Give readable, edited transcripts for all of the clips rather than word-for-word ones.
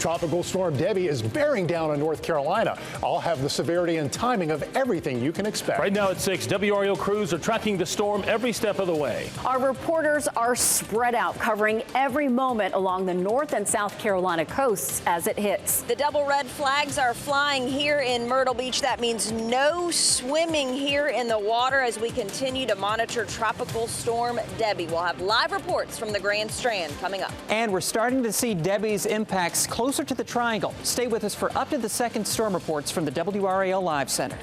Tropical storm Debby is bearing down on North Carolina. I'll have the severity and timing of everything you can expect. Right now at 6, WRAL crews are tracking the storm every step of the way. Our reporters are spread out, covering every moment along the North and South Carolina coasts as it hits. The double red flags are flying here in Myrtle Beach. That means no swimming here in the water as we continue to monitor Tropical Storm Debby. We'll have live reports from the Grand Strand coming up. And we're starting to see Debby's impacts closer to the Triangle. Stay with us for up-to-the-second storm reports from the WRAL Live Center.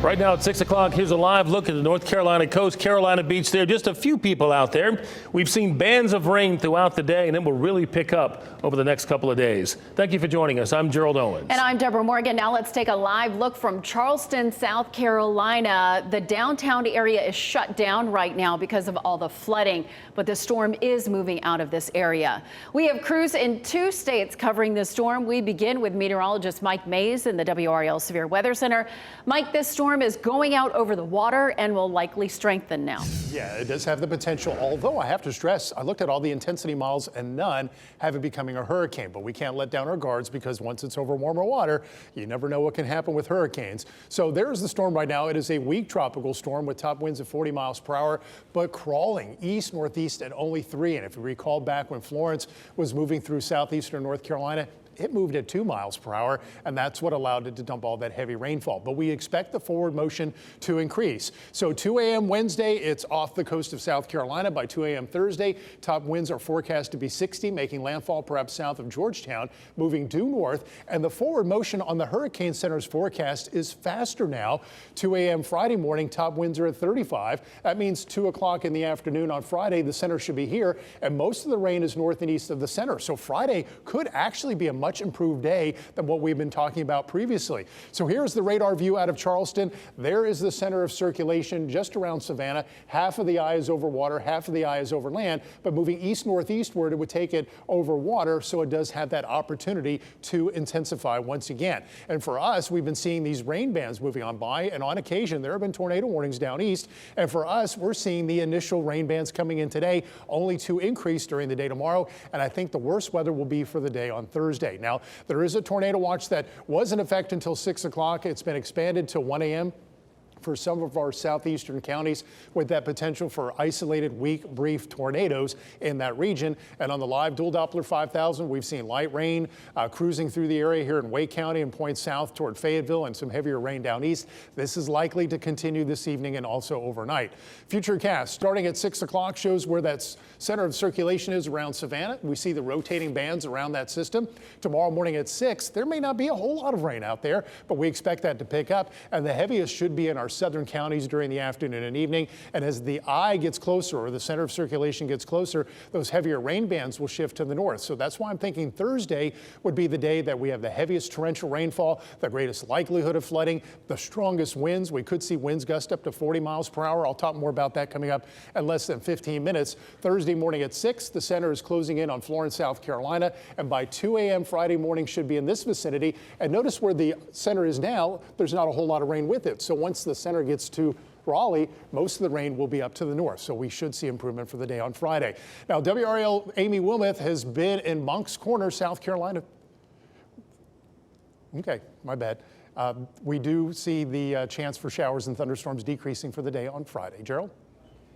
Right now at 6 o'clock, here's a live look at the North Carolina coast, Carolina Beach there. Just a few people out there. We've seen bands of rain throughout the day, and it will really pick up over the next couple of days. Thank you for joining us. I'm Gerald Owens. And I'm Deborah Morgan. Now let's take a live look from Charleston, South Carolina. The downtown area is shut down right now because of all the flooding, but the storm is moving out of this area. We have crews in 2 states covering the storm. We begin with meteorologist Mike Mays in the WRAL Severe Weather Center. Mike, this storm is going out over the water and will likely strengthen now. Yeah, it does have the potential, although I have to stress, I looked at all the intensity models and none have it becoming a hurricane, but we can't let down our guards because once it's over warmer water, you never know what can happen with hurricanes. So there's the storm right now. It is a weak tropical storm with top winds of 40 miles per hour, but crawling east-northeast at only 3. And if you recall back when Florence was moving through southeastern North Carolina, it moved at 2 miles per hour, and that's what allowed it to dump all that heavy rainfall. But we expect the forward motion to increase. So 2 a.m. Wednesday, it's off the coast of South Carolina. By 2 a.m. Thursday, top winds are forecast to be 60, making landfall perhaps south of Georgetown, moving due north. And the forward motion on the Hurricane Center's forecast is faster now. 2 a.m. Friday morning, top winds are at 35. That means 2 o'clock in the afternoon on Friday, the center should be here, and most of the rain is north and east of the center. So Friday could actually be a much improved day than what we've been talking about previously. So here's the radar view out of Charleston. There is the center of circulation just around Savannah. Half of the eye is over water, half of the eye is over land, but moving east-northeastward, it would take it over water, so it does have that opportunity to intensify once again. And for us, we've been seeing these rain bands moving on by, and on occasion, there have been tornado warnings down east. And for us, we're seeing the initial rain bands coming in today, only to increase during the day tomorrow. And I think the worst weather will be for the day on Thursday. Now, there is a tornado watch that was in effect until 6 o'clock. It's been expanded to 1 a.m. for some of our southeastern counties, with that potential for isolated, weak, brief tornadoes in that region. And on the live dual Doppler 5000, we've seen light rain cruising through the area here in Wake County and points south toward Fayetteville, and some heavier rain down east. This is likely to continue this evening and also overnight. Futurecast starting at 6 o'clock shows where that center of circulation is around Savannah. We see the rotating bands around that system. Tomorrow morning at 6, there may not be a whole lot of rain out there, but we expect that to pick up, and the heaviest should be in our southern counties during the afternoon and evening. And as the eye gets closer, or the center of circulation gets closer, those heavier rain bands will shift to the north. So that's why I'm thinking Thursday would be the day that we have the heaviest torrential rainfall, the greatest likelihood of flooding, the strongest winds. We could see winds gust up to 40 miles per hour. I'll talk more about that coming up in less than 15 minutes. Thursday morning at 6, the center is closing in on Florence, South Carolina, and by 2 a.m. Friday morning should be in this vicinity. And notice where the center is now, there's not a whole lot of rain with it. So once the center gets to Raleigh, most of the rain will be up to the north, so we should see improvement for the day on Friday. Now, WRAL Amy Wilmoth has been in Moncks Corner, South Carolina. Okay, my bad. We do see the chance for showers and thunderstorms decreasing for the day on Friday. Gerald?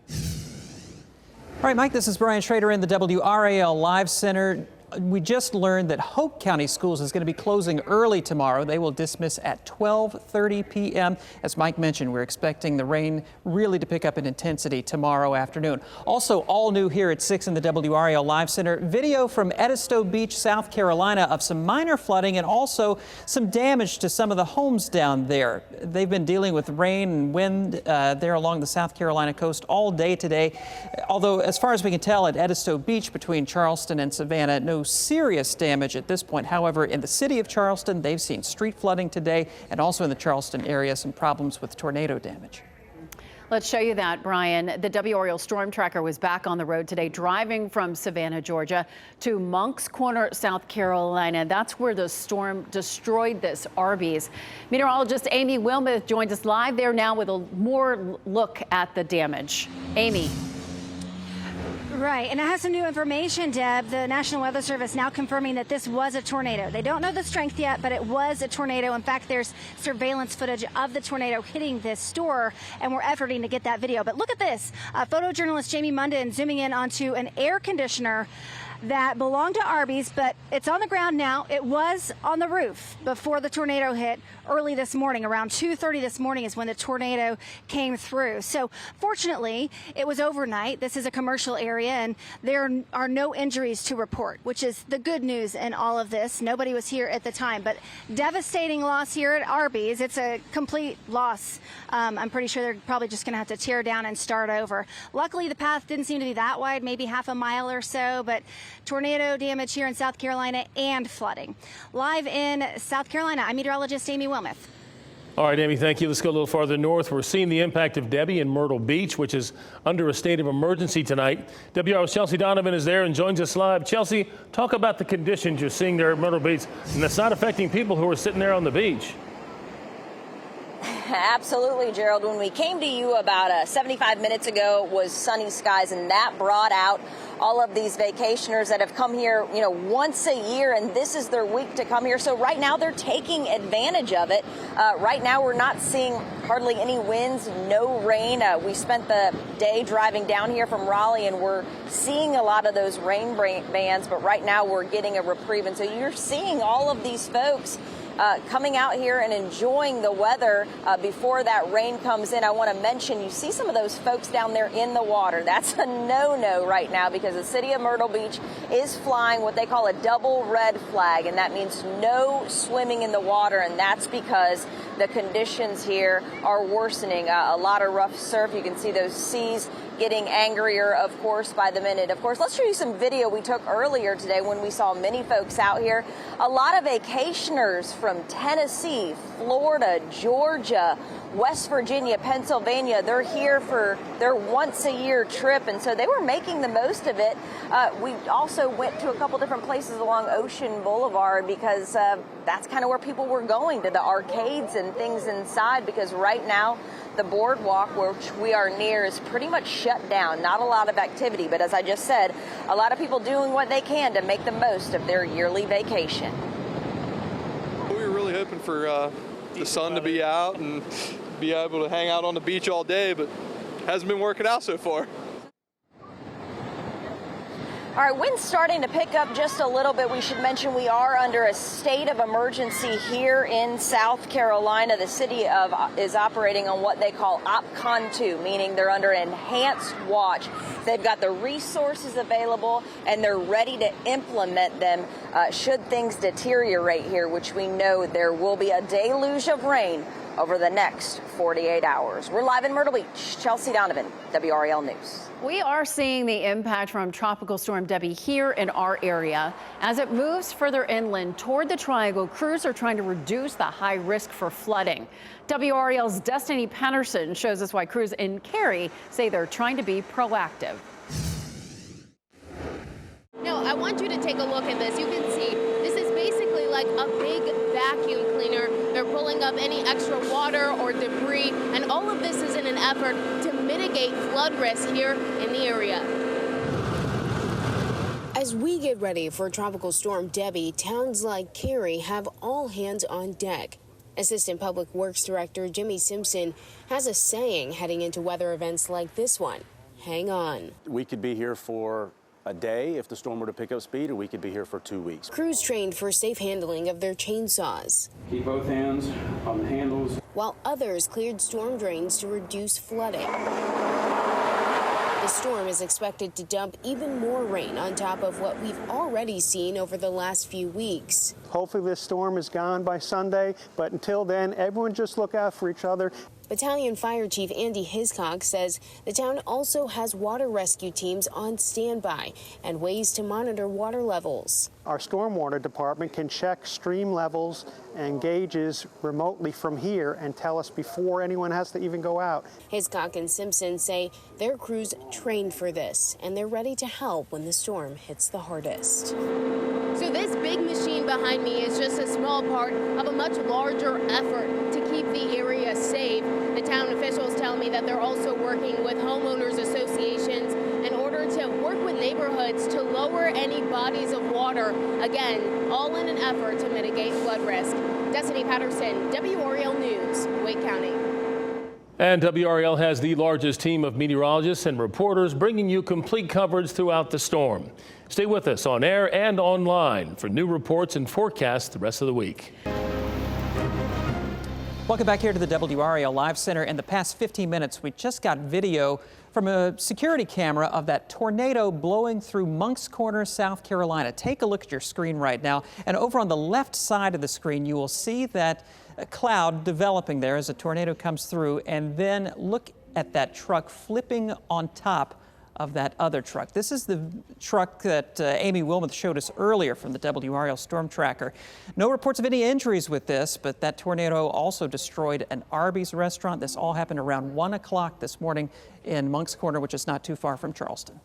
All right, Mike, this is Brian Schrader in the WRAL Live Center. We just learned that Hope County Schools is going to be closing early tomorrow. They will dismiss at 12:30 p.m. As Mike mentioned, we're expecting the rain really to pick up in intensity tomorrow afternoon. Also, all new here at 6 in the WRAL Live Center, video from Edisto Beach, South Carolina, of some minor flooding and also some damage to some of the homes down there. They've been dealing with rain and wind there along the South Carolina coast all day today. Although, as far as we can tell, at Edisto Beach between Charleston and Savannah, no serious damage at this point. However, in the city of Charleston, they've seen street flooding today, and also in the Charleston area, some problems with tornado damage. Let's show you that, Brian. The WRAL Storm Tracker was back on the road today, driving from Savannah, Georgia to Moncks Corner, South Carolina. That's where the storm destroyed this Arby's. Meteorologist Amy Wilmoth joins us live there now with a more look at the damage. Amy. Right, and it has some new information, Deb. The National Weather Service now confirming that this was a tornado. They don't know the strength yet, but it was a tornado. In fact, there's surveillance footage of the tornado hitting this store, and we're efforting to get that video. But look at this. Photojournalist Jamie Munden zooming in onto an air conditioner that belonged to Arby's, but it's on the ground now. It was on the roof before the tornado hit early this morning. Around 2:30 this morning is when the tornado came through. So fortunately, it was overnight. This is a commercial area, and there are no injuries to report, which is the good news in all of this. Nobody was here at the time, but devastating loss here at Arby's. It's a complete loss. I'm pretty sure they're probably just going to have to tear down and start over. Luckily, the path didn't seem to be that wide, maybe half a mile or so, but tornado damage here in South Carolina and flooding. Live in South Carolina, I'm meteorologist Amy Wilmoth. All right, Amy, thank you. Let's go a little farther north. We're seeing the impact of Debby in Myrtle Beach, which is under a state of emergency tonight. WRAL's Chelsea Donovan is there and joins us live. Chelsea, talk about the conditions you're seeing there at Myrtle Beach, and that's not affecting people who are sitting there on the beach. Absolutely, Gerald. When we came to you about 75 minutes ago, it was sunny skies, and that brought out all of these vacationers that have come here, once a year, and this is their week to come here. So right now they're taking advantage of it. Right now we're not seeing hardly any winds, no rain. We spent the day driving down here from Raleigh, and we're seeing a lot of those rain bands, but right now we're getting a reprieve. And so you're seeing all of these folks coming out here and enjoying the weather before that rain comes in. I want to mention, you see some of those folks down there in the water. That's a no-no right now because the city of Myrtle Beach is flying what they call a double red flag, and that means no swimming in the water, and that's because the conditions here are worsening. A lot of rough surf. You can see those seas getting angrier, of course, by the minute. Of course, let's show you some video we took earlier today when we saw many folks out here. A lot of vacationers from Tennessee, Florida, Georgia, West Virginia, Pennsylvania. They're here for their once-a-year trip, and so they were making the most of it. We also went to a couple different places along Ocean Boulevard because that's kind of where people were going, to the arcades and things inside, because right now the boardwalk, which we are near, is pretty much shut down. Not a lot of activity, but as I just said, a lot of people doing what they can to make the most of their yearly vacation. We were really hoping for the sun to be out and be able to hang out on the beach all day, but hasn't been working out so far. All right, wind's starting to pick up just a little bit. We should mention we are under a state of emergency here in South Carolina. The city is operating on what they call OPCON 2, meaning they're under enhanced watch. They've got the resources available, and they're ready to implement them should things deteriorate here, which we know there will be a deluge of rain over the next 48 hours. We're live in Myrtle Beach. Chelsea Donovan, WRAL News. We are seeing the impact from Tropical Storm Debby here in our area. As it moves further inland toward the Triangle, crews are trying to reduce the high risk for flooding. WRAL's Destiny Patterson shows us why crews in Cary say they're trying to be proactive. Now, I want you to take a look at this. You can see this is basically like a big vacuum cleaner. They're pulling up any extra water or debris, and all of this is in an effort to mitigate flood risk here in the area. As we get ready for Tropical Storm Debby, towns like Cary have all hands on deck. Assistant Public Works Director Jimmy Simpson has a saying heading into weather events like this one: hang on. We could be here for a day if the storm were to pick up speed, or we could be here for 2 weeks. Crews trained for safe handling of their chainsaws. Keep both hands on the handles. While others cleared storm drains to reduce flooding. The storm is expected to dump even more rain on top of what we've already seen over the last few weeks. Hopefully this storm is gone by Sunday, but until then, everyone just look out for each other. Battalion Fire Chief Andy Hiscock says the town also has water rescue teams on standby and ways to monitor water levels. Our stormwater department can check stream levels and gauges remotely from here and tell us before anyone has to even go out. Hiscock and Simpson say their crews trained for this and they're ready to help when the storm hits the hardest. So this big machine behind me is just a small part of a much larger effort to keep the area safe. The town officials tell me that they're also working with homeowners associations in order to work with neighborhoods to lower any bodies of water. Again, all in an effort to mitigate flood risk. Destiny Patterson, WRAL News, Wake County. And WRAL has the largest team of meteorologists and reporters bringing you complete coverage throughout the storm. Stay with us on air and online for new reports and forecasts the rest of the week. Welcome back here to the WRAL Live Center. In the past 15 minutes, we just got video from a security camera of that tornado blowing through Moncks Corner, South Carolina. Take a look at your screen right now. And over on the left side of the screen, you will see that cloud developing there as a tornado comes through. And then look at that truck flipping on top of that other truck. This is the truck that Amy Wilmoth showed us earlier from the WRAL Storm Tracker. No reports of any injuries with this, but that tornado also destroyed an Arby's restaurant. This all happened around 1 o'clock this morning in Moncks Corner, which is not too far from Charleston.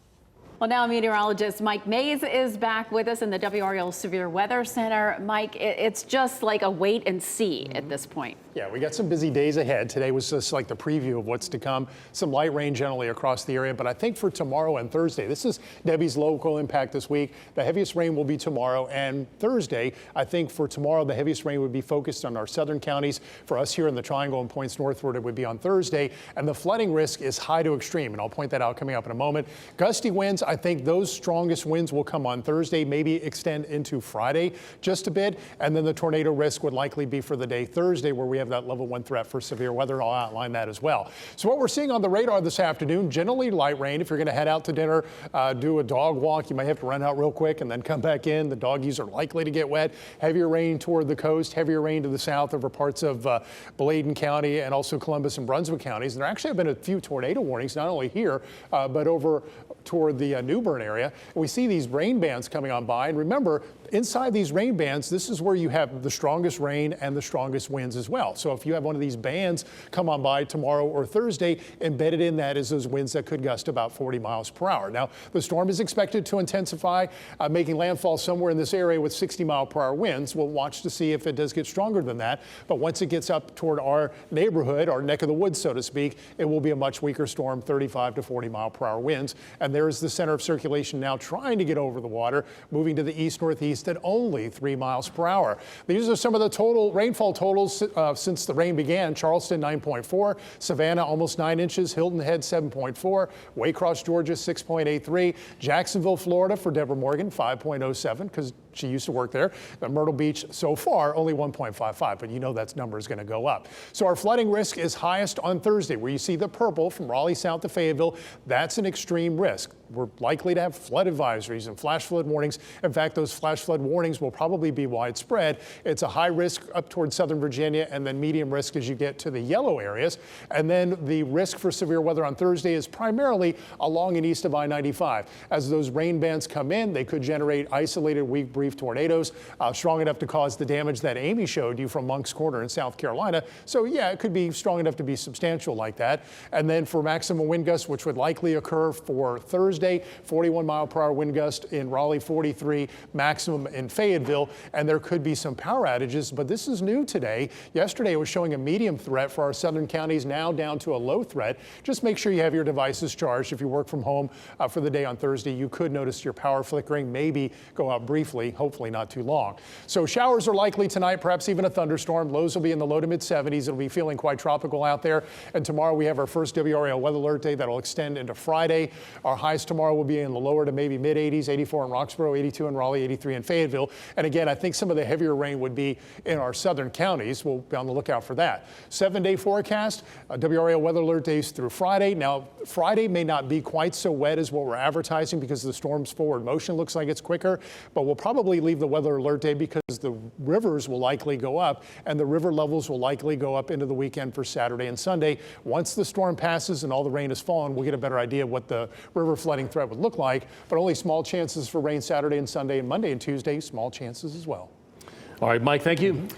Well, now meteorologist Mike Mays is back with us in the WRAL Severe Weather Center. Mike, it's just like a wait and see at this point. Yeah, we got some busy days ahead. Today was just like the preview of what's to come. Some light rain generally across the area, but I think for tomorrow and Thursday, this is Debbie's local impact this week. The heaviest rain will be tomorrow and Thursday. I think for tomorrow, the heaviest rain would be focused on our southern counties. For us here in the Triangle and points northward, it would be on Thursday. And the flooding risk is high to extreme, and I'll point that out coming up in a moment. Gusty winds, I think those strongest winds will come on Thursday, maybe extend into Friday just a bit. And then the tornado risk would likely be for the day Thursday, where we have that level 1 threat for severe weather. I'll outline that as well. So what we're seeing on the radar this afternoon, generally light rain. If you're going to head out to dinner, do a dog walk, you may have to run out real quick and then come back in. The doggies are likely to get wet. Heavier rain toward the coast, heavier rain to the south over parts of Bladen County and also Columbus and Brunswick counties. And there actually have been a few tornado warnings, not only here, but over toward the New Bern area. And we see these rain bands coming on by. And remember, inside these rain bands, this is where you have the strongest rain and the strongest winds as well. So if you have one of these bands come on by tomorrow or Thursday, embedded in that is those winds that could gust about 40 miles per hour. Now, the storm is expected to intensify, making landfall somewhere in this area with 60-mile-per-hour winds. We'll watch to see if it does get stronger than that. But once it gets up toward our neighborhood, our neck of the woods, so to speak, it will be a much weaker storm, 35 to 40-mile-per-hour winds. And there's the center of circulation now trying to get over the water, moving to the east-northeast at only 3 miles per hour. These are some of the total rainfall totals since the rain began. Charleston 9.4, Savannah almost 9 inches, Hilton Head 7.4, Waycross, Georgia 6.83, Jacksonville, Florida for Deborah Morgan 5.07 because she used to work there. Myrtle Beach so far only 1.55, but you know that number is going to go up. So our flooding risk is highest on Thursday, where you see the purple from Raleigh south to Fayetteville. That's an extreme risk. We're likely to have flood advisories and flash flood warnings. In fact, those flash flood warnings will probably be widespread. It's a high risk up towards southern Virginia and then medium risk as you get to the yellow areas. And then the risk for severe weather on Thursday is primarily along and east of I-95. As those rain bands come in, they could generate isolated weak brief tornadoes strong enough to cause the damage that Amy showed you from Moncks Corner in South Carolina. So yeah, it could be strong enough to be substantial like that. And then for maximum wind gusts, which would likely occur for Thursday, 41-mile-per-hour wind gust in Raleigh, 43 maximum in Fayetteville, and there could be some power outages, but this is new today. Yesterday it was showing a medium threat for our southern counties, now down to a low threat. Just make sure you have your devices charged. If you work from home for the day on Thursday, you could notice your power flickering, maybe go out briefly, hopefully not too long. So showers are likely tonight, perhaps even a thunderstorm. Lows will be in the low to mid 70s. It'll be feeling quite tropical out there. And tomorrow we have our first WRAL Weather Alert Day that'll extend into Friday. Our highs tomorrow will be in the lower to maybe mid 80s, 84 in Roxborough, 82 in Raleigh, 83 in and Fayetteville. And again, I think some of the heavier rain would be in our southern counties. We'll be on the lookout for that. 7-day forecast, WRAL Weather Alert Days through Friday. Now, Friday may not be quite so wet as what we're advertising because the storm's forward motion looks like it's quicker, but we'll probably leave the weather alert day because the rivers will likely go up and the river levels will likely go up into the weekend for Saturday and Sunday. Once the storm passes and all the rain has fallen, we'll get a better idea of what the river flooding threat would look like, but only small chances for rain Saturday and Sunday, and Monday and Tuesday, small chances as well. All right, Mike, thank you.